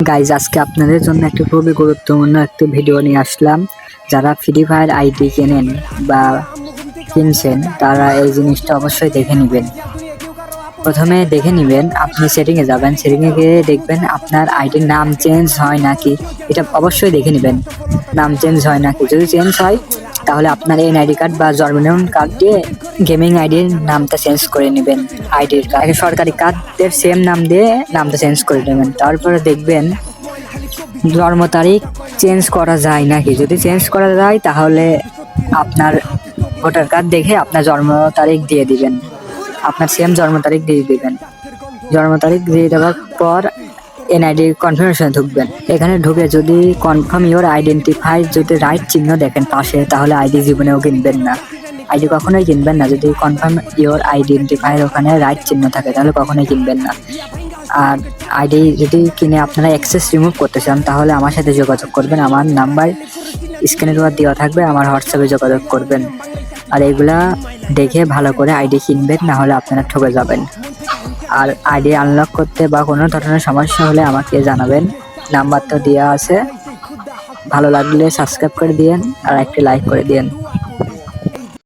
Guys আজকে আপনাদের জন্য একটা খুবই গুরুত্বপূর্ণ একটা ভিডিও নিয়ে আসলাম। যারা ফ্রি ফায়ার আইডি কেনেন বা কিনছেন তারা এই জিনিসটা অবশ্যই দেখে নেবেন। প্রথমে দেখে নেবেন, আপনি সেটিংয়ে যাবেন, সেটিংয়ে গিয়ে দেখবেন আপনার আইডির নাম চেঞ্জ হয় নাকি, এটা অবশ্যই দেখে নেবেন নাম চেঞ্জ হয় নাকি। যদি চেঞ্জ হয় তাহলে আপনার এনআইডি কার্ড বা জন্মনিবন্ধন কার্ড দিয়ে গেমিং আইডির নামটা চেঞ্জ করে নেবেন। আইডির কার্ড সরকারি কার্ডের সেম নাম দিয়ে নামটা চেঞ্জ করে নেবেন। তারপরে দেখবেন জন্ম তারিখ চেঞ্জ করা যায় নাকি। যদি চেঞ্জ করা যায় তাহলে আপনার ভোটার কার্ড দেখে আপনার জন্ম তারিখ দিয়ে দিবেন, আপনার সেম জন্ম তারিখ দিয়ে দিবেন। জন্ম তারিখ দিয়ে দেওয়ার পর এনআইডি কনফার্মেশনে ঢুকবেন। এখানে ঢুকে যদি কনফার্ম ইওর আইডেন্টিফাই যদি রাইট চিহ্ন দেখেন পাশে, তাহলে আইডি জীবনেও কিনবেন না, আইডি কখনোই কিনবেন না। যদি কনফার্ম ইওর আইডেন্টিফাই ওখানে রাইট চিহ্ন থাকে তাহলে কখনোই কিনবেন না। আর আইডি যদি কিনে আপনারা অ্যাক্সেস রিমুভ করতে চান তাহলে আমার সাথে যোগাযোগ করবেন। আমার নাম্বার স্ক্রিনের উপর দেওয়া থাকবে, আমার হোয়াটসঅ্যাপে যোগাযোগ করবেন। আর এগুলা দেখে ভালো করে আইডি কিনবেন, না হলে আপনারা ঠকে যাবেন। আর আইডি আনলক করতে বা কোনো ধরনের সমস্যা হলে আমাকে জানাবেন, নাম্বার তো দেওয়া আছে। ভালো লাগলে সাবস্ক্রাইব করে দিয়েন আর একটি লাইক করে দিয়েন।